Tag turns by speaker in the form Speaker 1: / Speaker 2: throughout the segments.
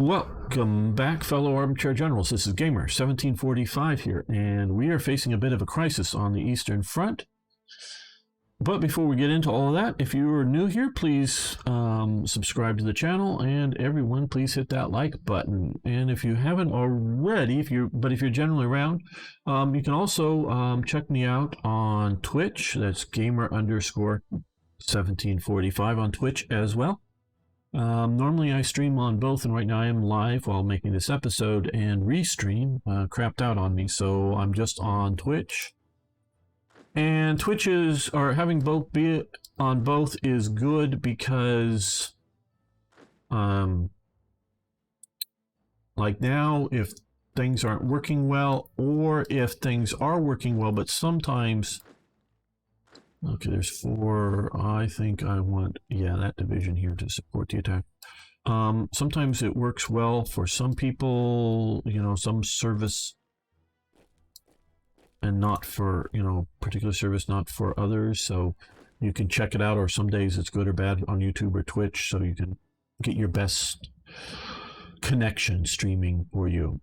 Speaker 1: Welcome back, fellow armchair generals. This is Gamer 1745 here, and we are facing a bit of a crisis on the Eastern Front. But before we get into all of that, if you are new here, please subscribe to the channel, and everyone, please hit that like button. And if you haven't already, if you're generally around, you can also check me out on Twitch. That's gamer_1745 on Twitch as well. Normally I stream on both, and right now I am live while making this episode, and Restream crapped out on me, so I'm just on Twitch. And having both be on both is good because like now, if things aren't working well, or if things are working well but sometimes, okay, there's 4. I think I want, that division here to support the attack. Sometimes it works well for some people, some service, and not for, particular service, not for others. So you can check it out, or some days it's good or bad on YouTube or Twitch, so you can get your best connection streaming for you.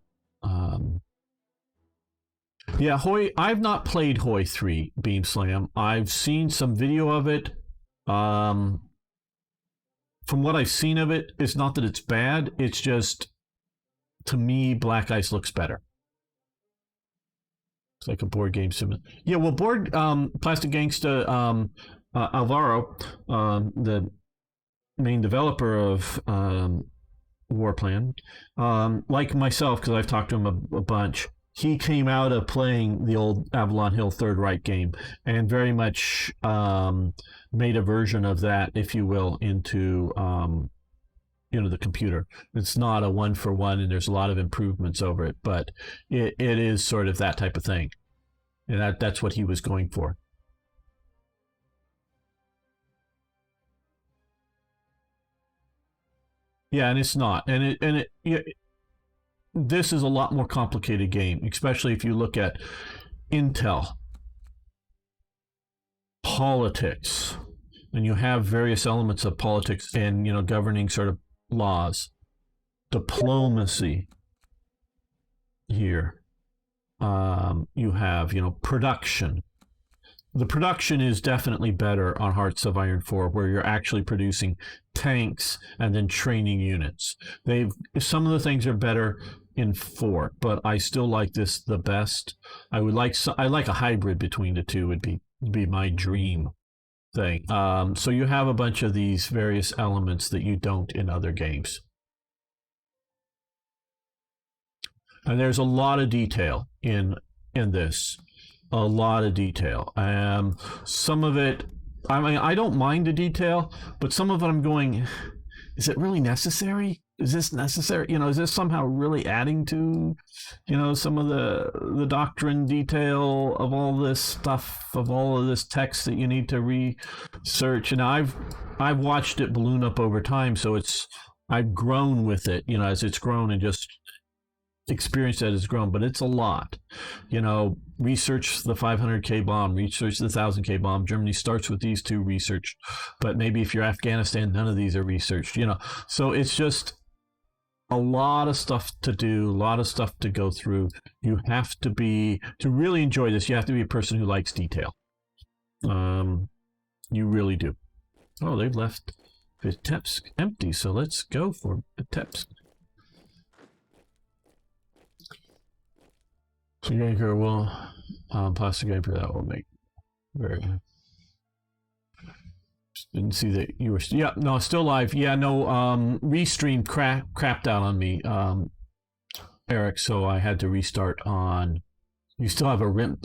Speaker 1: Yeah, Hoi, I've not played Hoi 3 Beam Slam. I've seen some video of it. From what I've seen of it, it's not that it's bad. It's just, to me, Black Ice looks better. It's like a board game sim. Yeah, well, Plastic Gangsta Alvaro, the main developer of Warplan, like myself, because I've talked to him a bunch, he came out of playing the old Avalon Hill Third Reich game and very much made a version of that, if you will, into the computer. It's not a one-for-one, and there's a lot of improvements over it, but it is sort of that type of thing, and that's what he was going for. Yeah, and it's not, this is a lot more complicated game, especially if you look at intel, politics, and you have various elements of politics and, governing sort of laws, diplomacy here. You have, production. The production is definitely better on Hearts of Iron 4, where you're actually producing tanks and then training units. Some of the things are better in 4, but I still like this the best. I like a hybrid between the two would be my dream thing. So you have a bunch of these various elements that you don't in other games. And there's a lot of detail in this. A lot of detail. Some of it, I don't mind the detail, but some of it I'm going, is it really necessary? Is this necessary? Is this somehow really adding to, some of the doctrine detail of all this stuff, of all of this text that you need to research? And I've watched it balloon up over time, so I've grown with it, as it's grown, and just experience that has grown, but it's a lot. Research the 500K bomb, research the 1000K bomb. Germany starts with these two researched, but maybe if you're Afghanistan, none of these are researched, So it's just a lot of stuff to do, a lot of stuff to go through. You have to to really enjoy this, you have to be a person who likes detail. You really do. Oh, they've left Vitebsk empty, so let's go for Vitebsk. So Yanker will plastic game for that will make very. Didn't see that you were. Yeah, no, still live. Yeah, no. Restream crapped out on me, Eric. So I had to restart on. You still have a rim.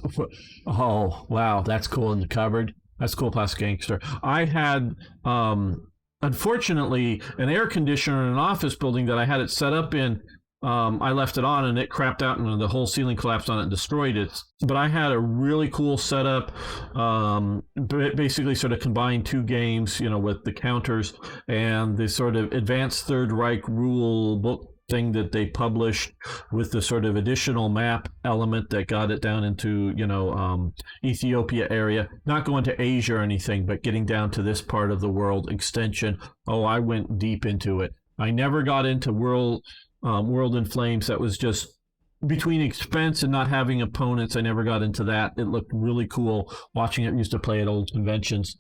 Speaker 1: Oh wow, that's cool in the cupboard. That's cool, Plastic Gangster. I had unfortunately an air conditioner in an office building that I had it set up in. I left it on and it crapped out and the whole ceiling collapsed on it and destroyed it. But I had a really cool setup. Basically sort of combined 2 games, with the counters and the sort of advanced Third Reich rule book thing that they published with the sort of additional map element that got it down into, Ethiopia area. Not going to Asia or anything, but getting down to this part of the world extension. Oh, I went deep into it. I never got into World in Flames, that was just between expense and not having opponents. I never got into that. It looked really cool watching it. Used to play at old conventions,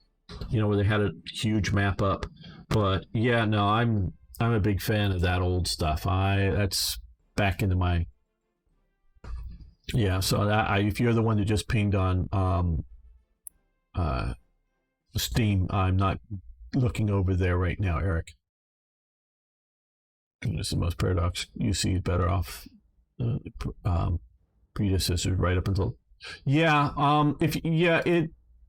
Speaker 1: where they had a huge map up. But yeah, no, I'm a big fan of that old stuff. That's back into my So if you're the one that just pinged on Steam, I'm not looking over there right now, Eric. This is the most paradox. You see better off predecessors right up until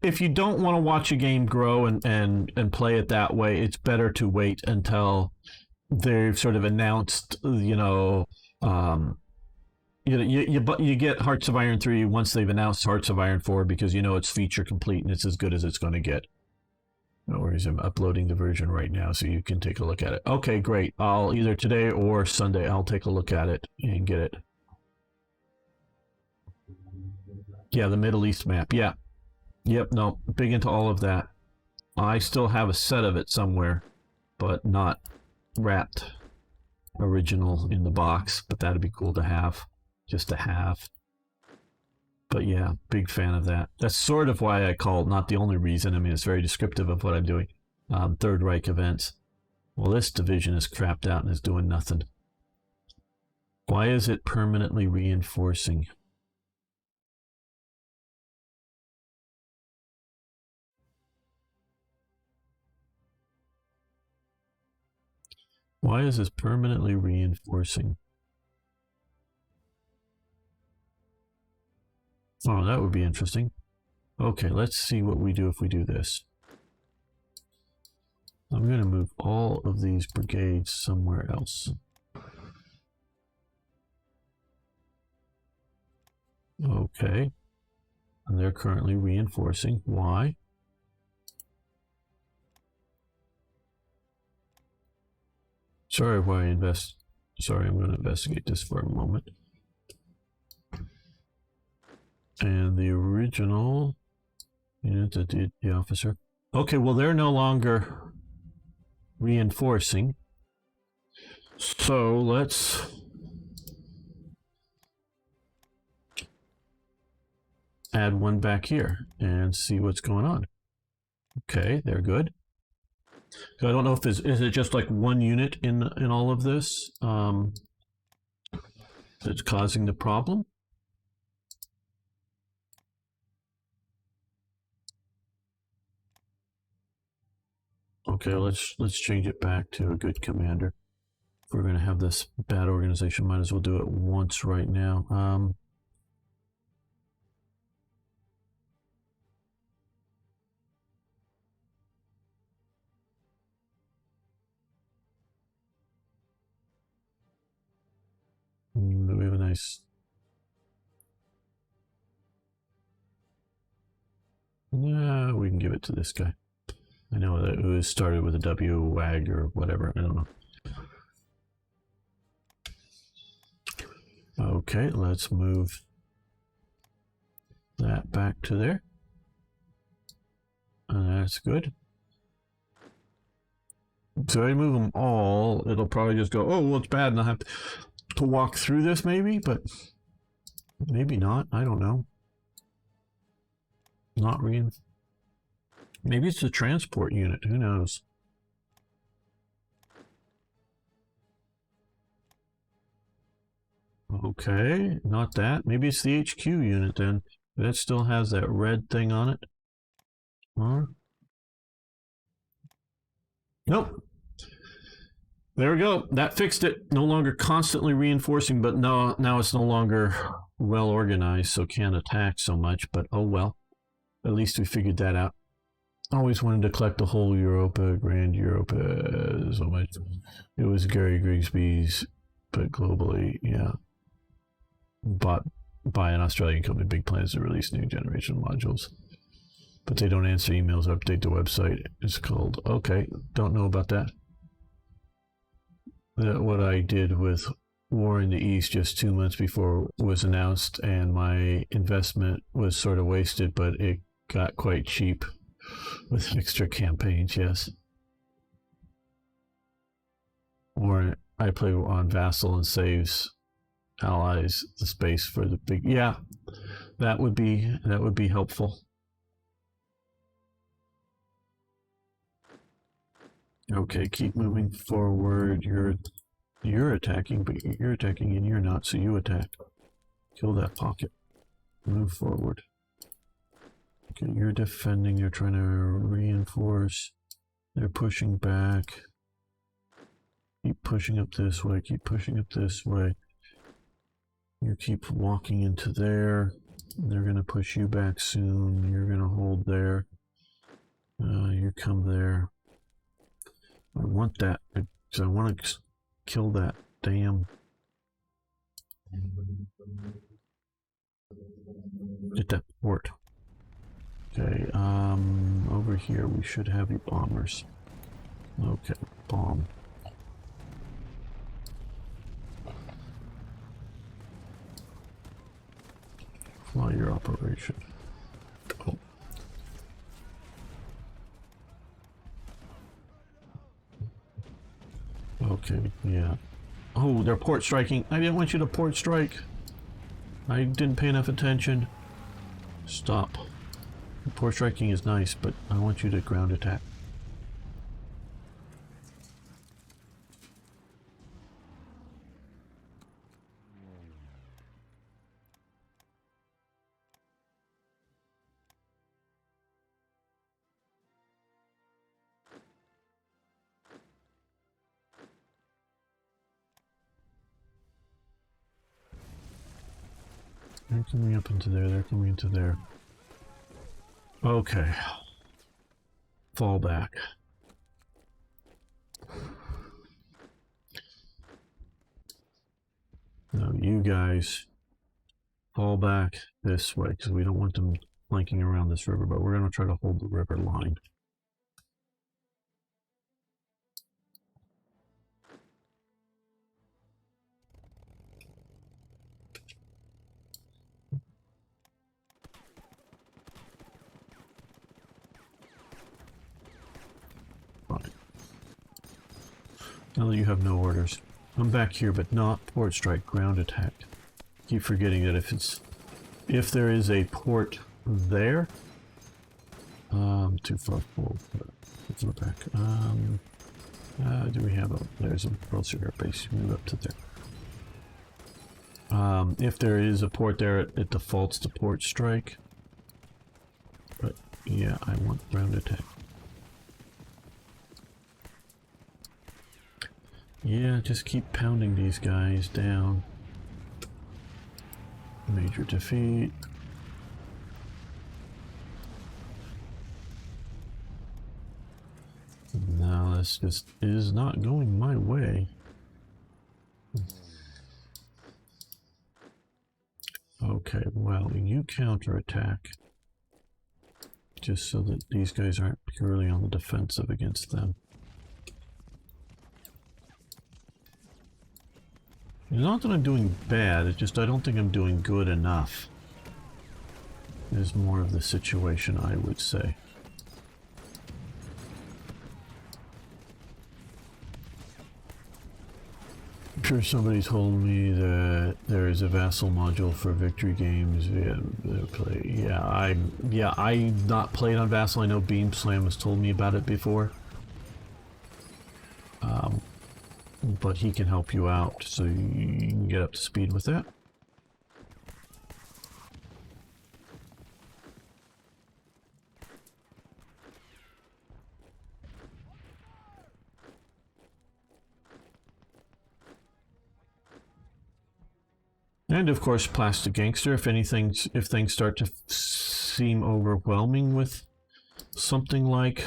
Speaker 1: if you don't want to watch a game grow and play it that way, it's better to wait until they've sort of announced you get Hearts of Iron 3 once they've announced Hearts of Iron 4, because it's feature complete and it's as good as it's going to get. No worries, I'm uploading the version right now so you can take a look at it. Okay, great. I'll either today or Sunday, I'll take a look at it and get it. Yeah, the Middle East map. Yeah. Yep, no, big into all of that. I still have a set of it somewhere, but not wrapped original in the box, but that'd be cool to have, just to have. But yeah, big fan of that. That's sort of why I call it, not the only reason. I mean, it's very descriptive of what I'm doing. Third Reich events. Well, this division is crapped out and is doing nothing. Why is it permanently reinforcing? Why is this permanently reinforcing? Oh, that would be interesting. Okay, let's see what we do if we do this. I'm going to move all of these brigades somewhere else. Okay. And they're currently reinforcing. Why? Sorry, I'm going to investigate this for a moment. And the original unit that did the officer. Okay, well, they're no longer reinforcing. So let's add one back here and see what's going on. Okay, they're good. So I don't know if is it just like one unit in all of this that's causing the problem. Okay, let's change it back to a good commander. If we're going to have this bad organization, might as well do it once right now. We have a nice... Yeah, we can give it to this guy. I know that it was started with a W WAG or whatever. I don't know. Okay, let's move that back to there. And that's good. So I move them all, it'll probably just go, oh, well, it's bad, and I'll have to walk through this maybe, but maybe not. I don't know. Not really. Maybe it's the transport unit. Who knows? Okay, not that. Maybe it's the HQ unit then. That still has that red thing on it. Huh? Nope. There we go. That fixed it. No longer constantly reinforcing, but now it's no longer well organized, so can't attack so much. But oh well. At least we figured that out. Always wanted to collect the whole Europa, Grand Europa, so much. It was Gary Grigsby's, but globally, yeah. Bought by an Australian company, big plans to release new generation modules. But they don't answer emails or update the website. It's called, okay, don't know about that. What I did with War in the East just 2 months before it was announced, and my investment was sort of wasted, but it got quite cheap with extra campaigns, yes. Or I play on vassal and saves allies the space for the big. Yeah, that would be helpful. Okay, keep moving forward. You're attacking, but you're attacking and you're not, so you attack. Kill that pocket. Move forward. Okay, you're defending, you're trying to reinforce. They're pushing back. Keep pushing up this way, keep pushing up this way. You keep walking into there. They're going to push you back soon. You're going to hold there. You come there. I want that, because I want to kill that damn... Get that port. Okay, over here we should have your bombers. Okay, bomb. Fly your operation. Oh. Okay, yeah. Oh, they're port striking. I didn't want you to port strike. I didn't pay enough attention. Stop. Port striking is nice, but I want you to ground attack. They're coming up into there, they're coming into there. Okay. Fall back. Now you guys fall back this way, because we don't want them flanking around this river, but we're going to try to hold the river line. Now that you have no orders, I'm back here, but not port strike, ground attack. Keep forgetting that if there is a port there, too far forward. Let's go back. Do we have there's a Barbarossa air base. Move up to there. If there is a port there, it defaults to port strike. But yeah, I want ground attack. Yeah, just keep pounding these guys down. Major defeat. Now this just is not going my way. Okay, well, you counterattack. Just so that these guys aren't purely on the defensive against them. It's not that I'm doing bad, it's just I don't think I'm doing good enough. Is more of the situation, I would say. I'm sure somebody told me that there is a vassal module for victory games. I've not played on vassal. I know Beam Slam has told me about it before. But he can help you out, so you can get up to speed with that. And of course, Plastic Gangster. If things start to seem overwhelming with something like,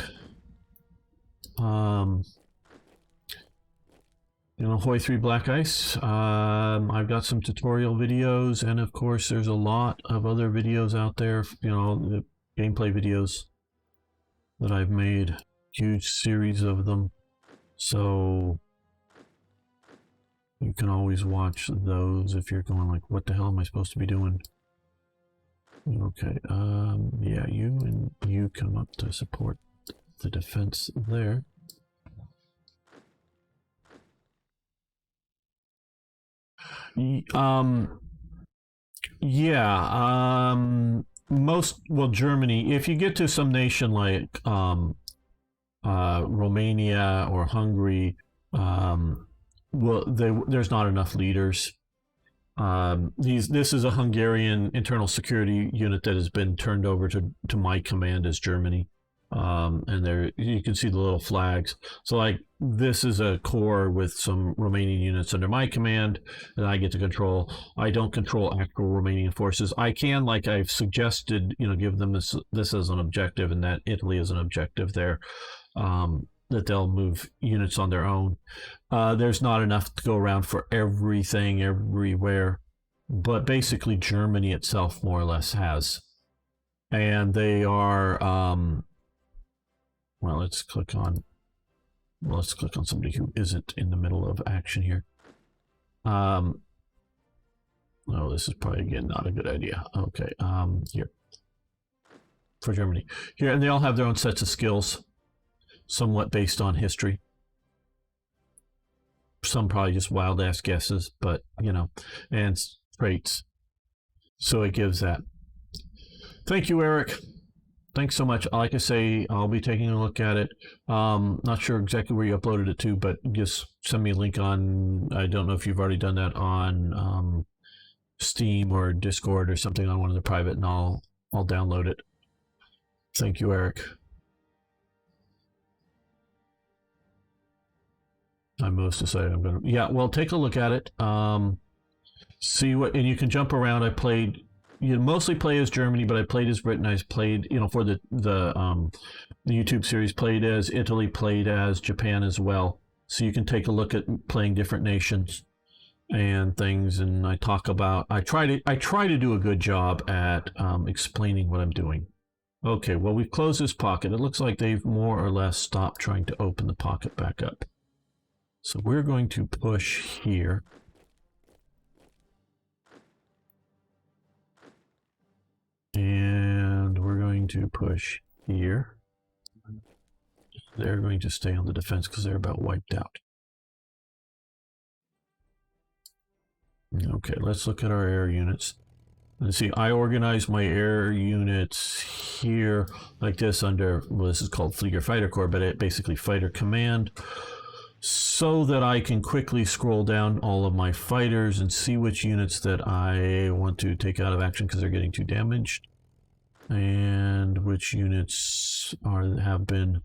Speaker 1: Hoi 3 Black Ice, I've got some tutorial videos, and of course there's a lot of other videos out there, the gameplay videos that I've made, huge series of them, so you can always watch those if you're going like, what the hell am I supposed to be doing? Okay, yeah, you come up to support the defense there. Yeah. Germany. If you get to some nation like Romania or Hungary, there's not enough leaders. This is a Hungarian internal security unit that has been turned over to my command as Germany. And there you can see the little flags. So like this is a corps with some Romanian units under my command that I get to control. I don't control actual Romanian forces. I can, like I've suggested, give them this as an objective, and that Italy is an objective there. That they'll move units on their own. There's not enough to go around for everything everywhere, but basically Germany itself more or less has, and they are. Let's click on somebody who isn't in the middle of action here. No, this is probably again not a good idea. Okay, here for Germany here, and they all have their own sets of skills, somewhat based on history. Some probably just wild ass guesses, but and traits. So it gives that. Thank you, Eric. Thanks so much. Like I say, I'll be taking a look at it. Not sure exactly where you uploaded it to, but just send me a link on. I don't know if you've already done that on Steam or Discord or something on one of the private, and I'll download it. Thank you, Eric. I'm most decided I'm gonna. Yeah, well, take a look at it. See what, and you can jump around. I played. You mostly play as Germany, but I played as Britain. I played, for the YouTube series, played as Italy, played as Japan as well. So you can take a look at playing different nations and things. And I talk about. I try to do a good job at explaining what I'm doing. Okay, well, we've closed this pocket. It looks like they've more or less stopped trying to open the pocket back up. So we're going to push here. And we're going to push here. They're going to stay on the defense because they're about wiped out. Okay, let's look at our air units. Let's see, I organize my air units here like this under, well, this is called Flieger Fighter Corps, but it basically Fighter Command, so that I can quickly scroll down all of my fighters and see which units that I want to take out of action because they're getting too damaged, and which units have been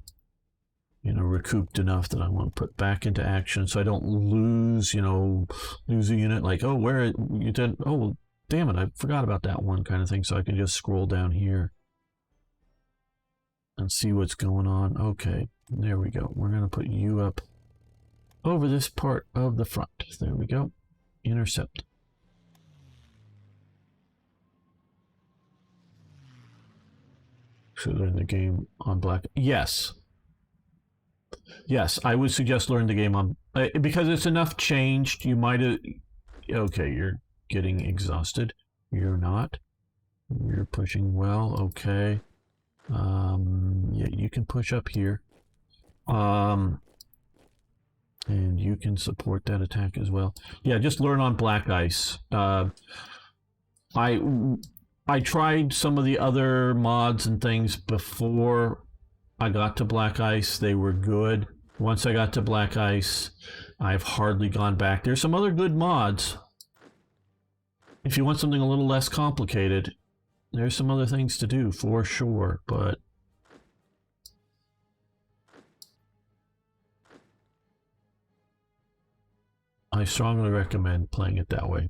Speaker 1: recouped enough that I want to put back into action, so I don't lose a unit like, oh, where you did, oh damn it, I forgot about that one, kind of thing. So I can just scroll down here and see what's going on. Okay, there we go. We're going to put you up over this part of the front. There we go. Intercept. Should learn the game on black. Yes. Yes, I would suggest learn the game on, because it's enough changed. You might have. Okay, you're getting exhausted. You're not. You're pushing well. Okay. Yeah, you can push up here. And you can support that attack as well. Yeah, just learn on black ice. I tried some of the other mods and things before I got to black ice. They were good. Once I got to black ice, I've hardly gone back. There's some other good mods. If you want something a little less complicated, there's some other things to do for sure, but I strongly recommend playing it that way.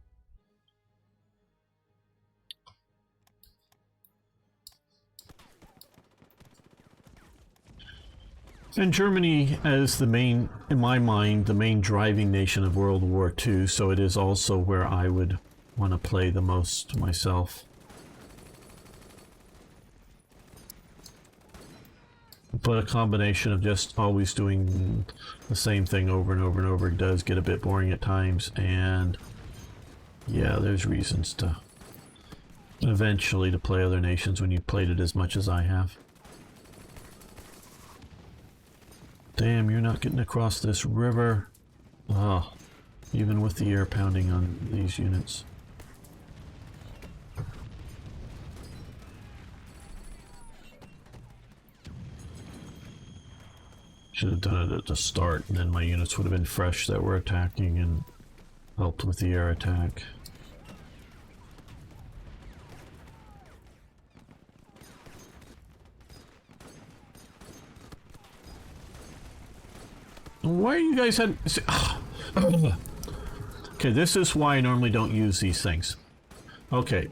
Speaker 1: And Germany as the main, in my mind, the main driving nation of World War II, so it is also where I would want to play the most myself. But a combination of just always doing the same thing over and over and over does get a bit boring at times, and yeah, there's reasons to eventually to play other nations when you've played it as much as I have. Damn, you're not getting across this river. Oh, even with the air pounding on these units. Should have done it at the start, and then my units would have been fresh that were attacking and helped with the air attack. Why are you guys had? Okay, this is why I normally don't use these things. Okay,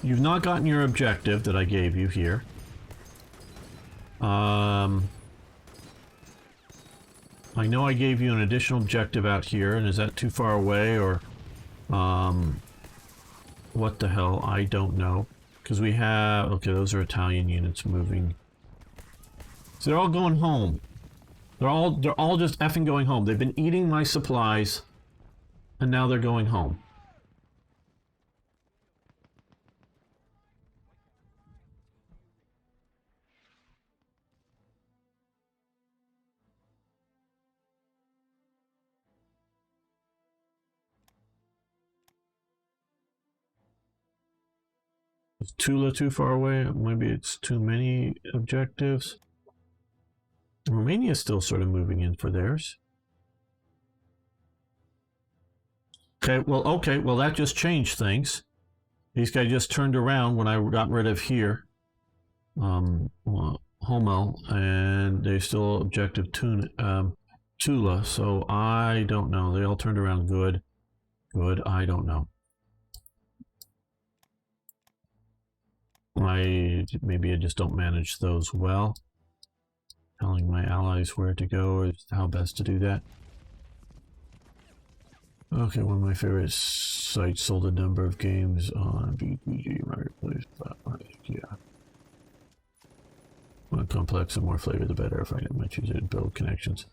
Speaker 1: you've not gotten your objective that I gave you here. I know I gave you an additional objective out here, and is that too far away, or what the hell? I don't know. Because we have, okay, those are Italian units moving. So they're all going home. They're all just effing going home. They've been eating my supplies, and now they're going home. Is Tula too far away? Maybe it's too many objectives. Romania's still sort of moving in for theirs. Okay, well that just changed things. These guys just turned around when I got rid of here. Homel, and they still objective Tula, so I don't know. They all turned around good. Good, I don't know. Maybe I just don't manage those well. Telling my allies where to go is how best to do that. Okay, one of my favorite sites sold a number of games on BPG Marketplace. Yeah. More complex and more flavor, the better. If I get my choose it and build connections.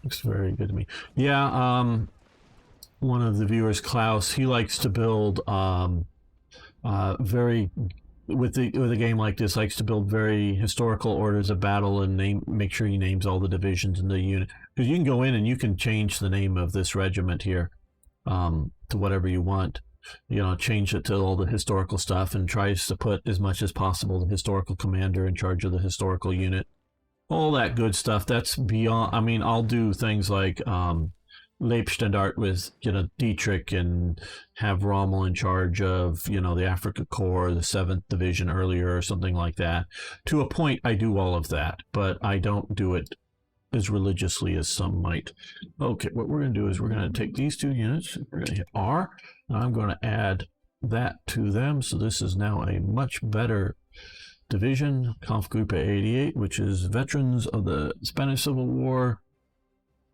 Speaker 1: Looks very good to me. Yeah, one of the viewers, Klaus, he likes to build very with a game like this, likes to build very historical orders of battle and make sure he names all the divisions in the unit, because you can go in and you can change the name of this regiment here to whatever you want. You know, change it to all the historical stuff, and tries to put as much as possible the historical commander in charge of the historical unit. All that good stuff. That's beyond. I mean, I'll do things like Leibstandart with, you know, Dietrich, and have Rommel in charge of, you know, the Africa Corps, the 7th Division earlier, or something like that. To a point, I do all of that, but I don't do it as religiously as some might. Okay, what we're going to do is we're going to take these two units, we're going to hit R, and I'm going to add that to them, so this is now a much better division, Kampfgruppe 88, which is veterans of the Spanish Civil War,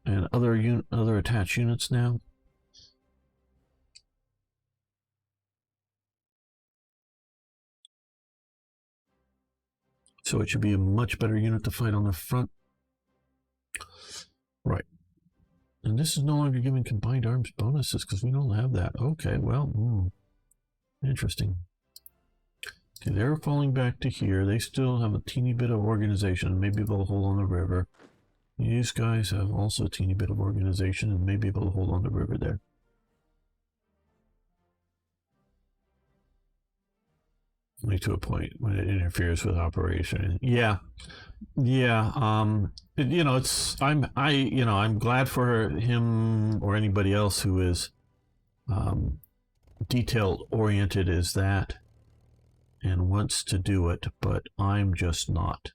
Speaker 1: and other attached units now. So it should be a much better unit to fight on the front. Right. And this is no longer giving combined arms bonuses because we don't have that. Okay, well, interesting. Okay, they're falling back to here. They still have a teeny bit of organization. Maybe they'll hold on the river. These guys have also a teeny bit of organization and may be able to hold on the river there. Only to a point when it interferes with operation. Yeah. You know, I'm glad for him or anybody else who is detail oriented as that and wants to do it, but I'm just not.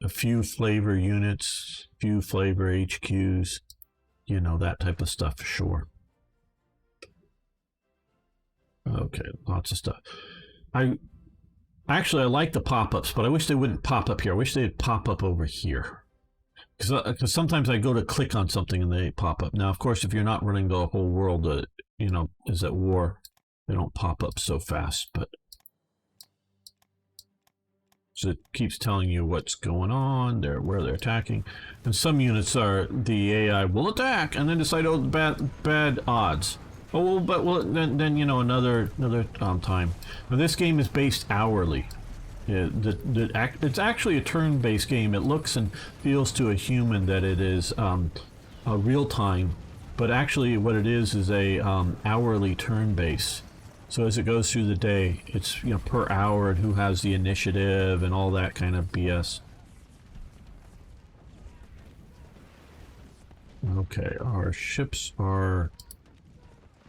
Speaker 1: A few flavor units, few flavor HQs, you know, that type of stuff for sure. Okay, lots of stuff. I like the pop-ups, but I wish they wouldn't pop up here. I wish they'd pop up over here. Because sometimes I go to click on something and they pop up. Now, of course, if you're not running the whole world, you know, is at war, they don't pop up so fast, but so it keeps telling you what's going on, where they're attacking. And some units are, the AI will attack and then decide, oh, bad odds. Oh, well, but well, then you know another time. Now this game is based hourly. It's actually a turn-based game. It looks and feels to a human that it is a real time, but actually what it is a hourly turn base. So as it goes through the day, it's per hour and who has the initiative and all that kind of BS. Okay, our ships are.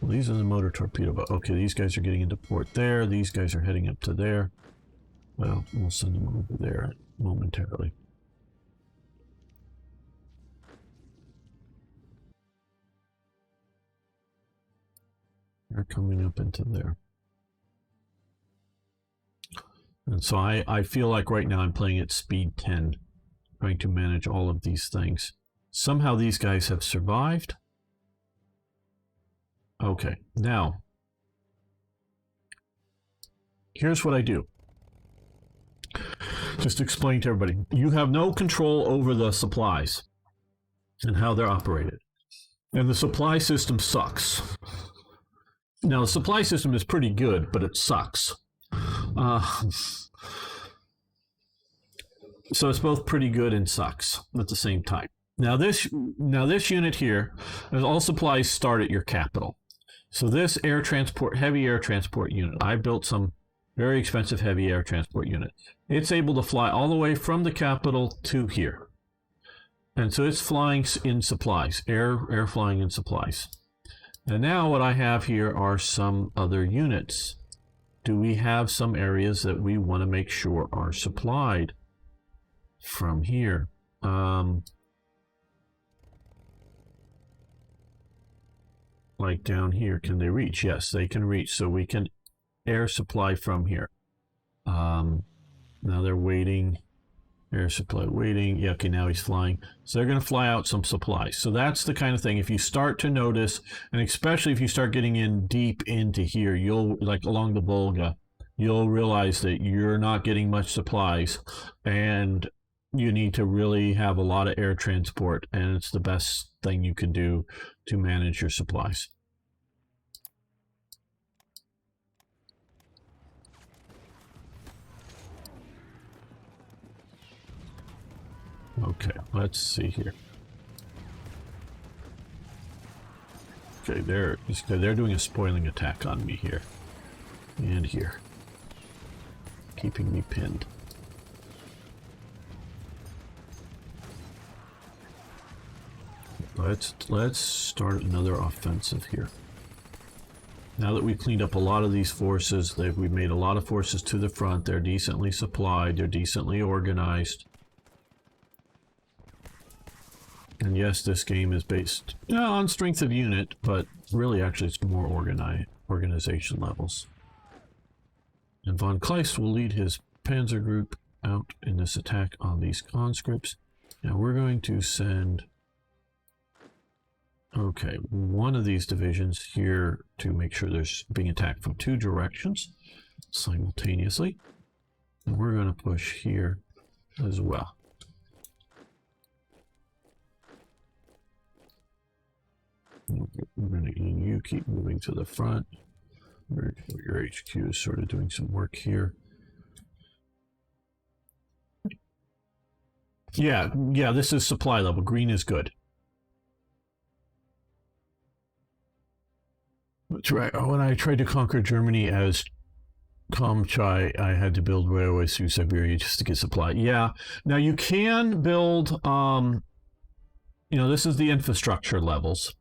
Speaker 1: Well, these are the motor torpedo boat. Okay, these guys are getting into port there. These guys are heading up to there. Well, we'll send them over there momentarily. They're coming up into there. And so I feel like right now I'm playing at speed 10, trying to manage all of these things. Somehow these guys have survived. Okay, now, here's what I do. Just to explain to everybody. You have no control over the supplies and how they're operated. And the supply system sucks. Now, the supply system is pretty good, but it sucks. So it's both pretty good and sucks at the same time. Now this unit here, all supplies start at your capital. So this heavy air transport unit, I built some very expensive heavy air transport unit. It's able to fly all the way from the capital to here. And so it's flying in supplies, air flying in supplies. And now what I have here are some other units. Do we have some areas that we want to make sure are supplied from here? Like down here, can they reach? Yes, they can reach. So we can air supply from here. Now they're waiting. Air supply waiting. Yeah, okay, now he's flying. So they're going to fly out some supplies. So that's the kind of thing. If you start to notice, and especially if you start getting in deep into here, you'll, like along the Volga, you'll realize that you're not getting much supplies. And you need to really have a lot of air transport. And it's the best thing you can do to manage your supplies. Okay, let's see here. Okay, they're doing a spoiling attack on me here. And here. Keeping me pinned. Let's start another offensive here. Now that we've cleaned up a lot of these forces, we've made a lot of forces to the front. They're decently supplied. They're decently organized. And yes, this game is based on strength of unit, but really actually it's more organization levels. And von Kleist will lead his panzer group out in this attack on these conscripts. Now we're going to send, okay, one of these divisions here to make sure there's being attacked from two directions simultaneously. And we're going to push here as well. We're going to, you keep moving to the front. Your HQ is sort of doing some work here. Yeah, this is supply level. Green is good. That's right. When I tried to conquer Germany as Kamchai, I had to build railways through Siberia just to get supply. Yeah. Now you can build, this is the infrastructure levels.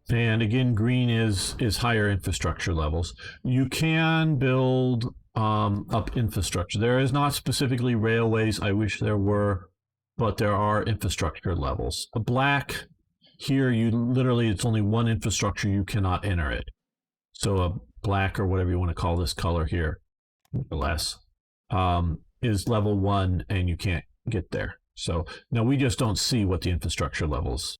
Speaker 1: And again, green is higher infrastructure levels. You can build up infrastructure. There is not specifically railways. I wish there were, but there are infrastructure levels. A black, here it's only one infrastructure, you cannot enter it. So a black, or whatever you want to call this color here, less, is level 1 and you can't get there. So now we just don't see what the infrastructure levels,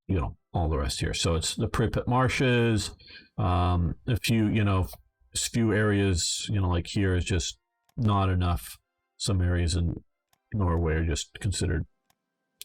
Speaker 1: all the rest here. So it's the Pripyat marshes, a few areas, like here is just not enough. Some areas in Norway are just considered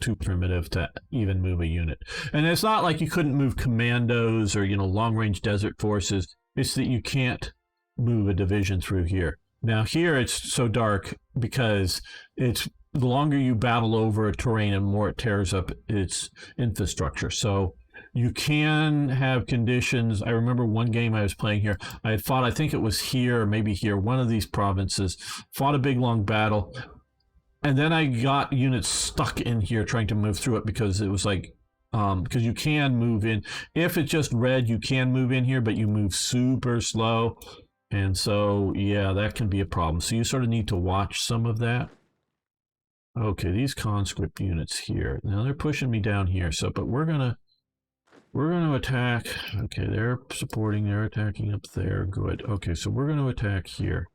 Speaker 1: too primitive to even move a unit. And it's not like you couldn't move commandos or, long-range desert forces. It's that you can't move a division through here. Now here it's so dark because it's the longer you battle over a terrain and more it tears up its infrastructure. So you can have conditions. I remember one game I was playing here. I had fought, I think it was here or maybe here, one of these provinces, fought a big long battle. And then I got units stuck in here trying to move through it because it was like, because you can move in. If it's just red, you can move in here, but you move super slow. And so, yeah, that can be a problem. So you sort of need to watch some of that. Okay, these conscript units here. Now they're pushing me down here. So, but we're gonna attack. Okay, they're supporting. They're attacking up there. Good. Okay, so we're gonna attack here.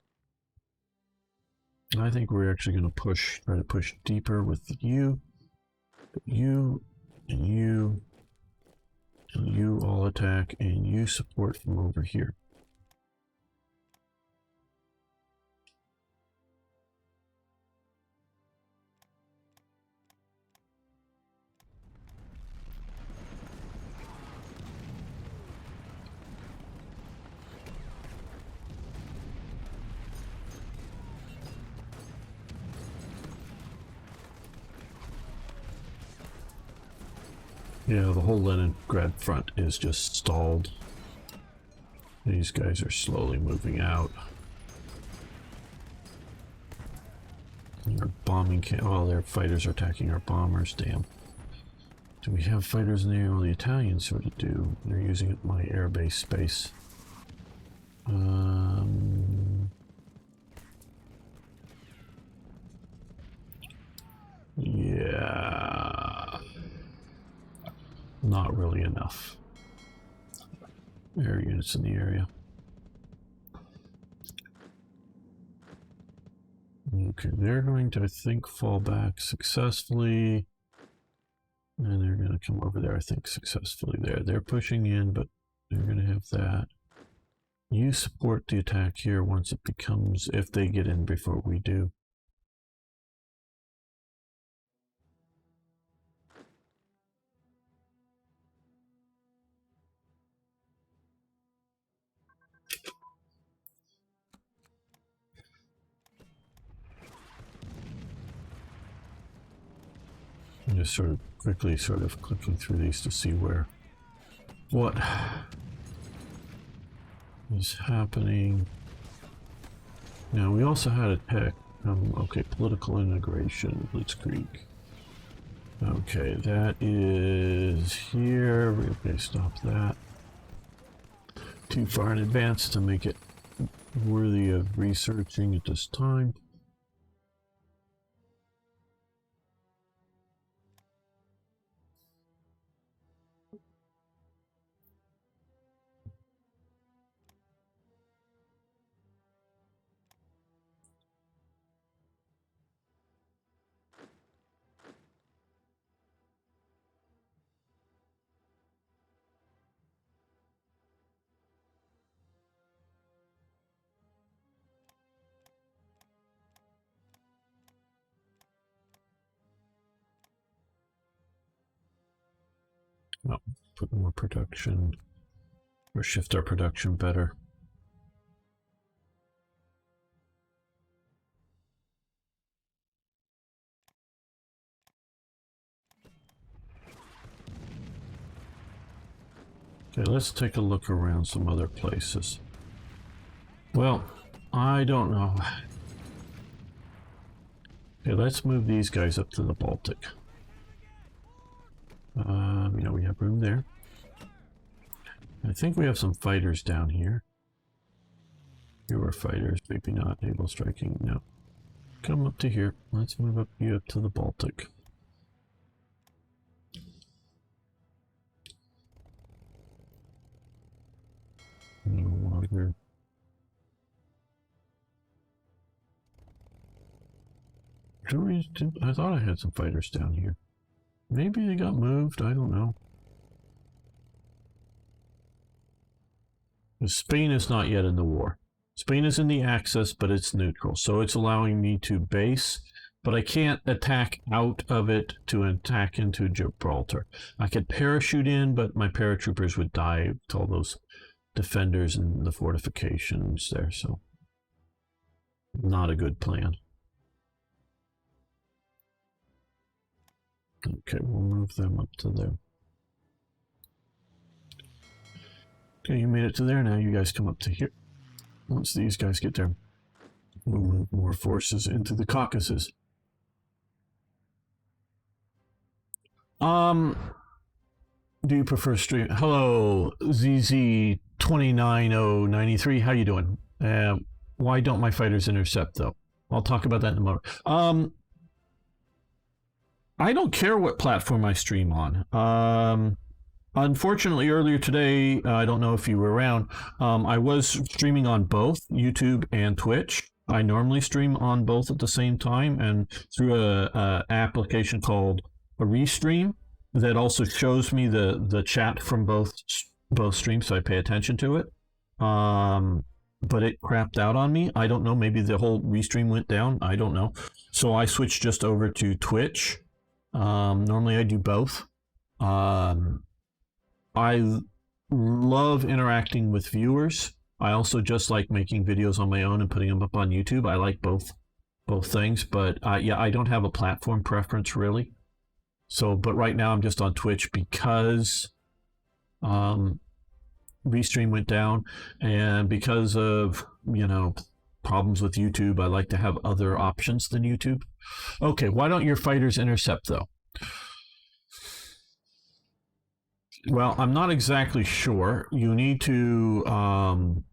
Speaker 1: I think we're actually going to try to push deeper with you, and you all attack, and you support from over here. Yeah, the whole Leningrad front is just stalled. These guys are slowly moving out. They're bombing. Oh, their fighters are attacking our bombers. Damn. Do we have fighters in the air? Well, the Italians sort of do. They're using my airbase space. Yeah. Not really enough air units in the area. Okay, they're going to, I think, fall back successfully. And they're going to come over there, I think, successfully there. They're pushing in, but they're going to have that. You support the attack here once it becomes, if they get in before we do. I'm just sort of clicking through these to see what is happening. Now we also had a tech. Okay, political integration, Blitzkrieg. Okay, that is here. Okay, stop that. Too far in advance to make it worthy of researching at this time. Oh, put more production, or shift our production better. Okay, let's take a look around some other places. Well, I don't know. Okay, let's move these guys up to the Baltic. We have room there. I think we have some fighters down here. Fewer fighters, maybe not. Naval striking, no. Come up to here. Let's move you up to the Baltic. No longer. I thought I had some fighters down here. Maybe they got moved, I don't know. Spain is not yet in the war. Spain is in the Axis, but it's neutral. So it's allowing me to base but I can't attack out of it to attack into Gibraltar. I could parachute in, but my paratroopers would die to all those defenders and the fortifications there, so not a good plan. Okay, we'll move them up to there. Okay, you made it to there. Now you guys come up to here. Once these guys get there, we'll move more forces into the Caucasus. Do you prefer stream? Hello, ZZ29093. How you doing? Why don't my fighters intercept, though? I'll talk about that in a moment. I don't care what platform I stream on. Unfortunately, earlier today, I don't know if you were around, I was streaming on both YouTube and Twitch. I normally stream on both at the same time, and through a application called a Restream that also shows me the chat from both streams, so I pay attention to it. But it crapped out on me. I don't know. Maybe the whole Restream went down. I don't know. So I switched just over to Twitch. Normally I do both. I love interacting with viewers. I also just like making videos on my own and putting them up on YouTube. I like both things, but yeah, I don't have a platform preference really. So, but right now I'm just on Twitch because Restream went down, and because of, you know, problems with YouTube, I like to have other options than YouTube. Okay, why don't your fighters intercept though? Well, I'm not exactly sure. You need to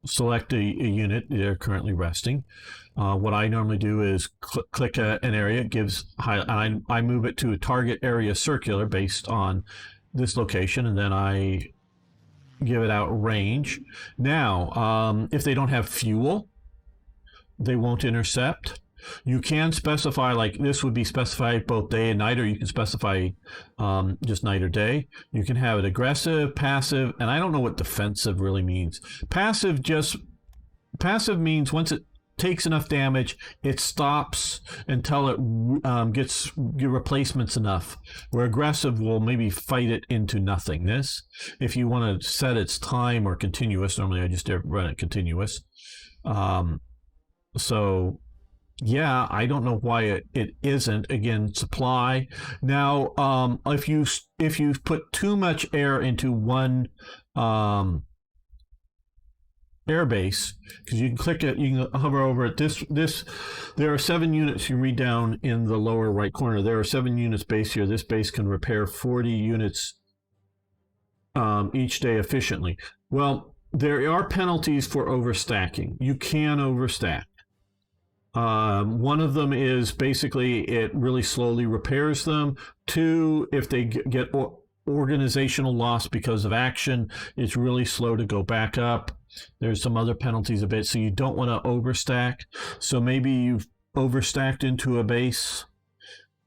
Speaker 1: select a unit. They're currently resting. What I normally do is click an area. It gives I move it to a target area circular based on this location, and then I give it out range. Now, if they don't have fuel, they won't intercept. You can specify, like this would be specified both day and night, or you can specify just night or day. You can have it aggressive, passive, and I don't know what defensive really means. Passive means once it takes enough damage, it stops until it gets replacements enough. Where aggressive will maybe fight it into nothingness. If you want to set its time or continuous, normally I just run it continuous. So yeah, I don't know why it isn't. Again, supply. Now, if you put too much air into one airbase, because you can click it, you can hover over it. There are 7 units. You read down in the lower right corner. There are 7 units base here. This base can repair 40 units each day efficiently. Well, there are penalties for overstacking. You can overstack. One of them is basically it really slowly repairs them. 2, if they get organizational loss because of action, it's really slow to go back up. There's some other penalties a bit, so you don't want to overstack. So maybe you've overstacked into a base,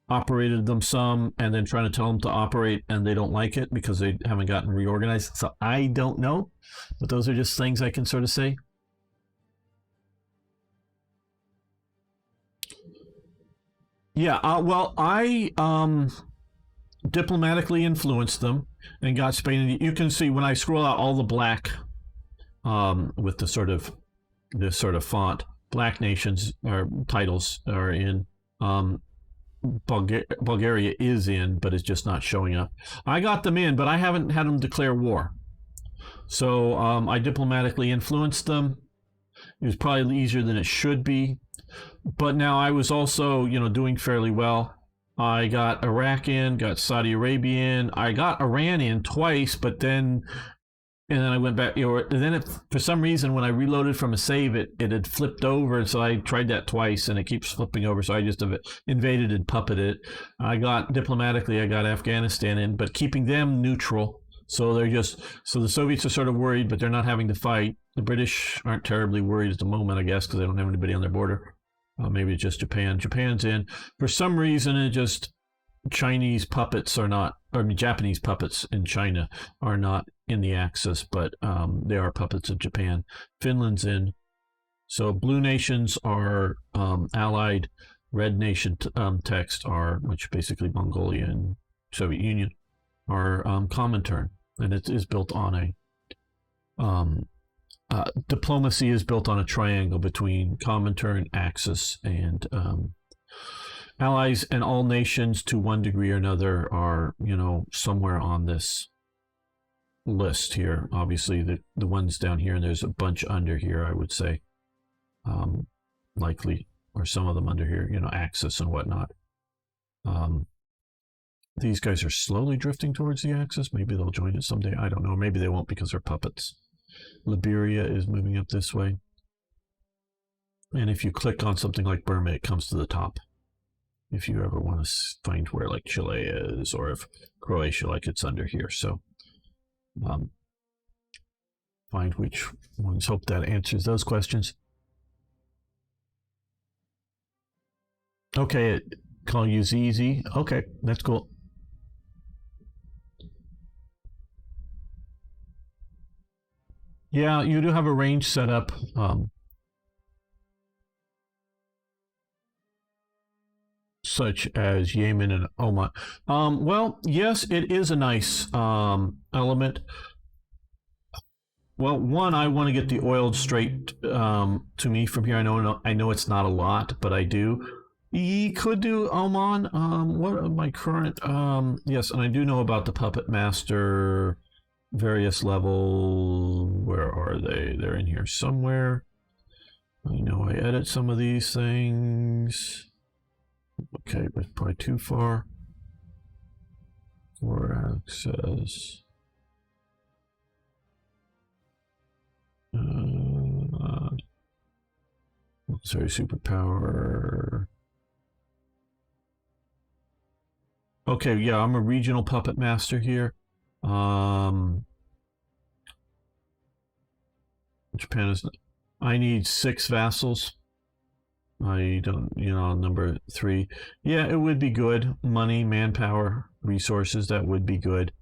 Speaker 1: operated them some, and then trying to tell them to operate, and they don't like it because they haven't gotten reorganized. So I don't know, but those are just things I can sort of say. Yeah, well, I diplomatically influenced them and got Spain. You can see when I scroll out all the black with this sort of font, black nations or titles are in. Bulgaria is in, but it's just not showing up. I got them in, but I haven't had them declare war. So I diplomatically influenced them. It was probably easier than it should be. But now I was also, doing fairly well. I got Iraq in, got Saudi Arabia in. I got Iran in twice, but then I went back. Then for some reason, when I reloaded from a save, it had flipped over. So I tried that twice, and it keeps flipping over. So I just invaded and puppeted. I got Afghanistan in, but keeping them neutral. So the Soviets are sort of worried, but they're not having to fight. The British aren't terribly worried at the moment, I guess, because they don't have anybody on their border. Maybe it's just Japan. Japan's in. For some reason, Japanese puppets in China are not in the Axis, but they are puppets of Japan. Finland's in. So blue nations are allied. Red nation text are, which basically Mongolia and Soviet Union, are Comintern, and it is built on a diplomacy is built on a triangle between Comintern, Axis, and allies, and all nations to one degree or another are, somewhere on this list here. Obviously, the ones down here, and there's a bunch under here, I would say, likely, or some of them under here, Axis and whatnot. These guys are slowly drifting towards the Axis. Maybe they'll join it someday. I don't know. Maybe they won't because they're puppets. Liberia is moving up this way. And if you click on something like Burma, it comes to the top. If you ever want to find where like Chile is, or if Croatia, like it's under here. So find which ones. Hope that answers those questions. Okay, it call you ZZ. Okay, that's cool. Yeah, you do have a range set up. Such as Yemen and Oman. Well, yes, it is a nice element. Well, one, I want to get the oil straight to me from here. I know it's not a lot, but I do. You could do Oman. What are my current? Yes, and I do know about the Puppet Master, various level. Where are they? They're in here somewhere. I know I edit some of these things. Okay, but probably too far. For access. Sorry, superpower. Okay, yeah, I'm a regional puppet master here. Japan is. I need 6 vassals. I don't, number 3. Yeah, it would be good. Money, manpower, resources, that would be good.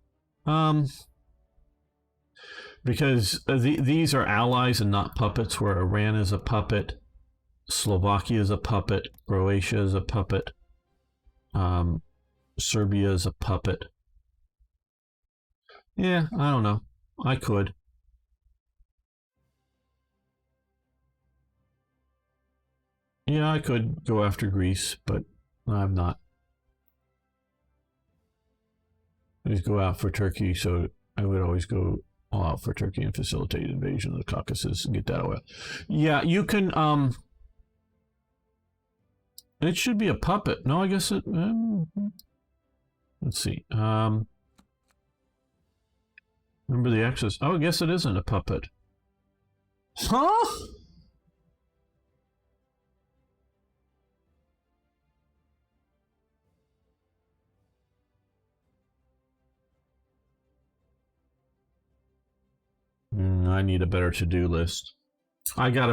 Speaker 1: Because these are allies and not puppets, where Iran is a puppet, Slovakia is a puppet, Croatia is a puppet, Serbia is a puppet. Yeah, I don't know. I could. Yeah, I could go after Greece, but I'm not. I always go out for Turkey, so I would always go all out for Turkey and facilitate invasion of the Caucasus and get that oil. Yeah, you can. It should be a puppet. No, I guess it. Let's see. Remember the Axis. Oh, I guess it isn't a puppet. Huh? I need a better to-do list. I gotta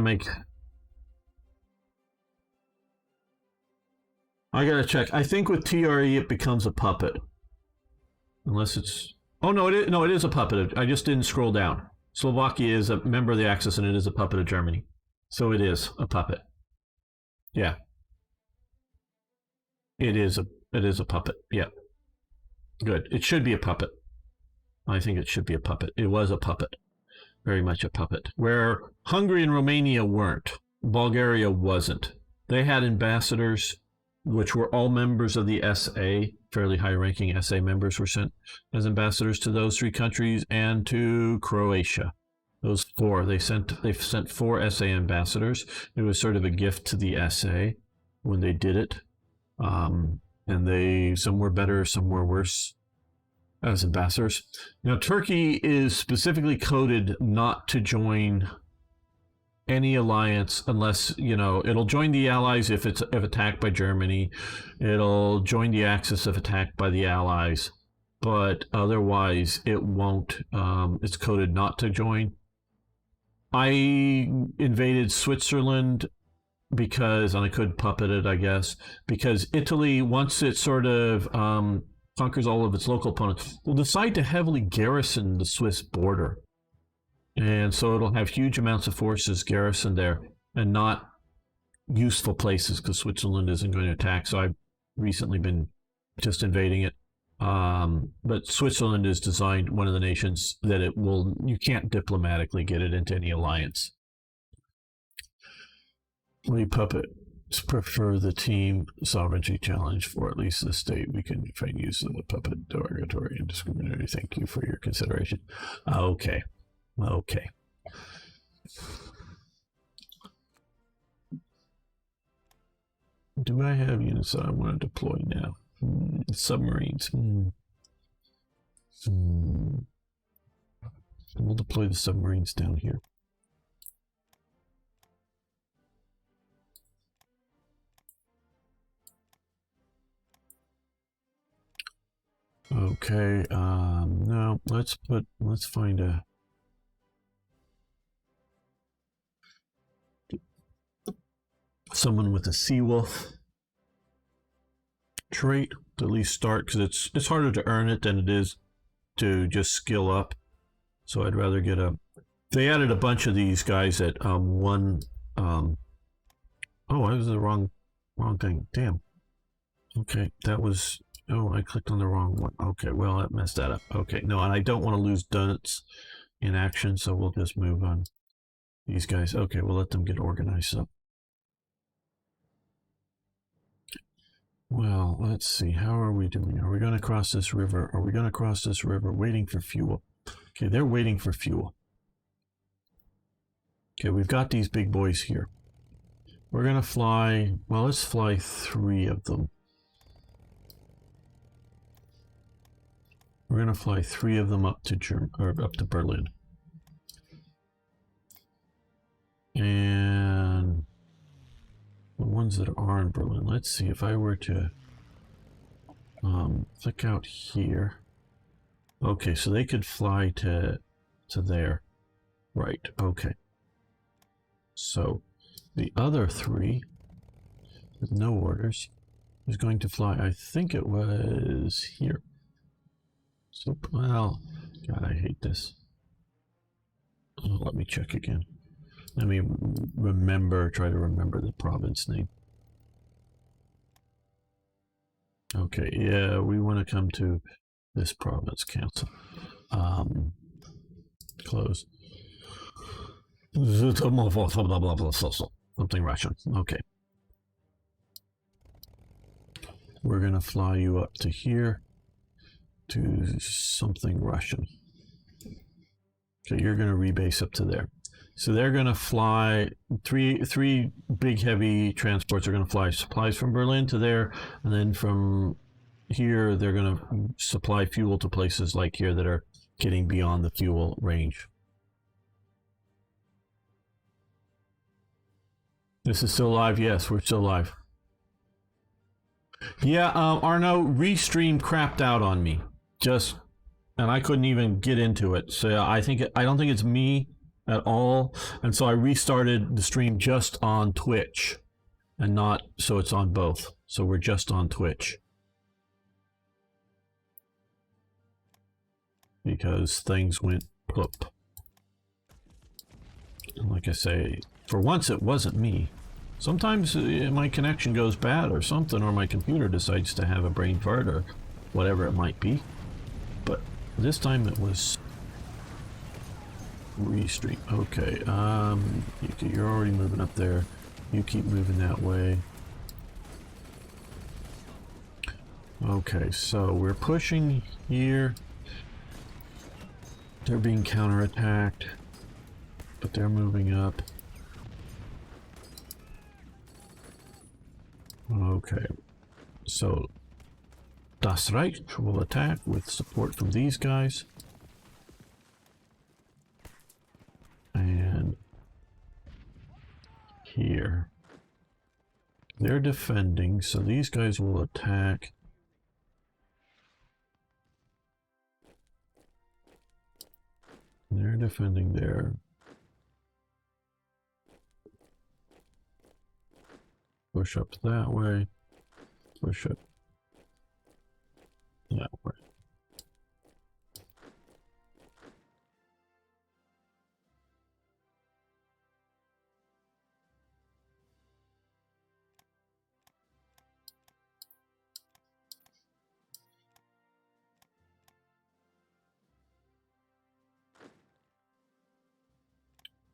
Speaker 1: check. I think with TRE it becomes a puppet. Unless it's... Oh, no, it is a puppet. I just didn't scroll down. Slovakia is a member of the Axis, and it is a puppet of Germany. So it is a puppet. Yeah. It is a puppet. Yeah. Good. It should be a puppet. I think it should be a puppet. It was a puppet. Very much a puppet. Where Hungary and Romania weren't. Bulgaria wasn't. They had ambassadors, which were all members of the SA. Fairly high-ranking SA members were sent as ambassadors to those 3 countries and to Croatia. Those 4. They've sent 4 SA ambassadors. It was sort of a gift to the SA when they did it. And some were better, some were worse as ambassadors. Now, Turkey is specifically coded not to join any alliance unless, it'll join the Allies if attacked by Germany. It'll join the Axis if attacked by the Allies. But otherwise, it won't. It's coded not to join. I invaded Switzerland and I could puppet it, I guess, because Italy, once it sort of conquers all of its local opponents, will decide to heavily garrison the Swiss border. And so it'll have huge amounts of forces garrisoned there. and not useful places because Switzerland isn't going to attack. So I've recently been just invading it. But Switzerland is designed one of the nations that you can't diplomatically get it into any alliance. We puppets prefer the team sovereignty challenge for at least the state. We can find use of the puppet derogatory and discriminatory. Thank you for your consideration. Okay. Do I have units that I want to deploy now? Submarines. We'll deploy the submarines down here. Okay, no, let's find someone with a sea wolf trait to at least start, because it's harder to earn it than it is to just skill up. So I'd rather get they added a bunch of these guys at oh, I was the wrong thing. Damn. Okay, that was, oh, I clicked on the wrong one. Okay, well, that messed that up. Okay, no, and I don't want to lose donuts in action, so we'll just move on these guys. Okay, we'll let them get organized up. Well, let's see. How are we doing? Are we going to cross this river? Are we going to cross this river waiting for fuel? Okay, they're waiting for fuel. Okay, we've got these big boys here. We're going to fly, well, let's fly 3 of them. We're going to fly 3 of them up to up to Berlin. And the ones that are in Berlin, let's see if I were to click out here. Okay, so they could fly to there. Right, okay. So the other 3 with no orders is going to fly, I think it was here. So, well, God, I hate this. Oh, let me check again. Let me try to remember the province name. Okay, yeah, we want to come to this province, cancel. Close. Something Russian. Okay. We're going to fly you up to here to something Russian. Okay, you're going to rebase up to there. So they're going to fly three big heavy transports are going to fly supplies from Berlin to there, and then from here they're going to supply fuel to places like here that are getting beyond the fuel range. This is still live? Yes, we're still live. Yeah, Arno, Restream crapped out on me. And I couldn't even get into it. So I don't think it's me at all. And so I restarted the stream just on Twitch and not, so it's on both. So we're just on Twitch. Because things went plop. And like I say, for once it wasn't me. Sometimes my connection goes bad or something, or my computer decides to have a brain fart or whatever it might be. But this time it was Restream. Okay, you're already moving up there. You keep moving that way. Okay, so we're pushing here. They're being counterattacked, but they're moving up. Okay, so Das Reich will attack with support from these guys. And here. They're defending, so these guys will attack. They're defending there. Push up that way. Push up that way.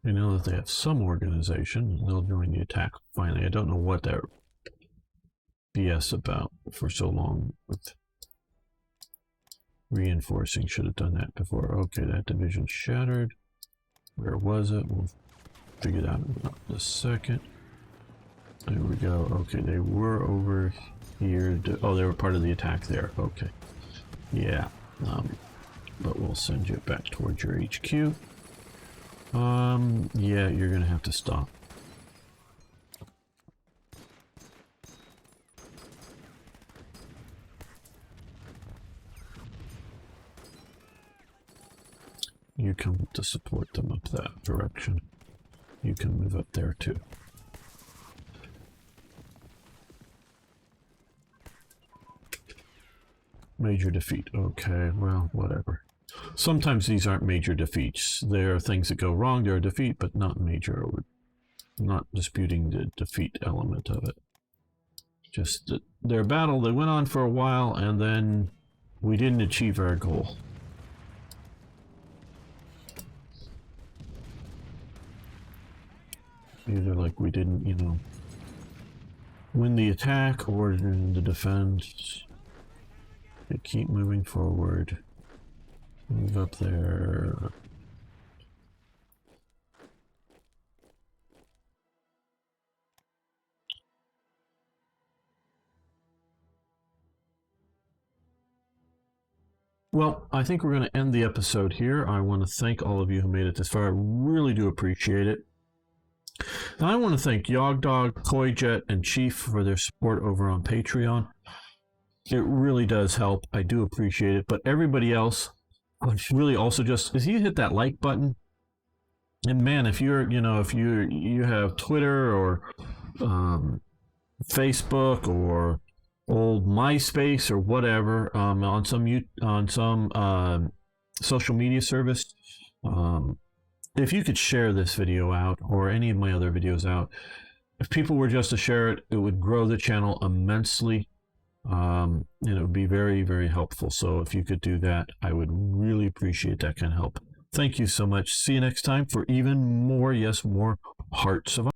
Speaker 1: I know that they have some organization, and they'll join the attack finally. I don't know what they're BS about for so long with reinforcing. Should have done that before. Okay, that division shattered. Where was it? We'll figure that out in a second. There we go. Okay, they were over here. Oh, they were part of the attack there. Okay. Yeah. But we'll send you back towards your HQ. Yeah, you're gonna have to stop. You come to support them up that direction. You can move up there too. Major defeat. Okay, well, whatever. Sometimes these aren't major defeats. There are things that go wrong. They're a defeat, but not major. We're not disputing the defeat element of it. Just that their battle, they went on for a while, and then we didn't achieve our goal. Either like we didn't, you know, win the attack or in the defense. They keep moving forward. Move up there. Well, I think we're going to end the episode here. I want to thank all of you who made it this far. I really do appreciate it. And I want to thank Yogdog, Toyjet, and Chief for their support over on Patreon. It really does help. I do appreciate it. But everybody else, really also just, if you hit that like button, and man, if you're, if you have Twitter or Facebook or old MySpace or whatever, on some social media service, if you could share this video out or any of my other videos out, if people were just to share it, it would grow the channel immensely. And it would be very, very helpful. So if you could do that, I would really appreciate that kind of help. Thank you so much. See you next time for even more, yes, more Hearts of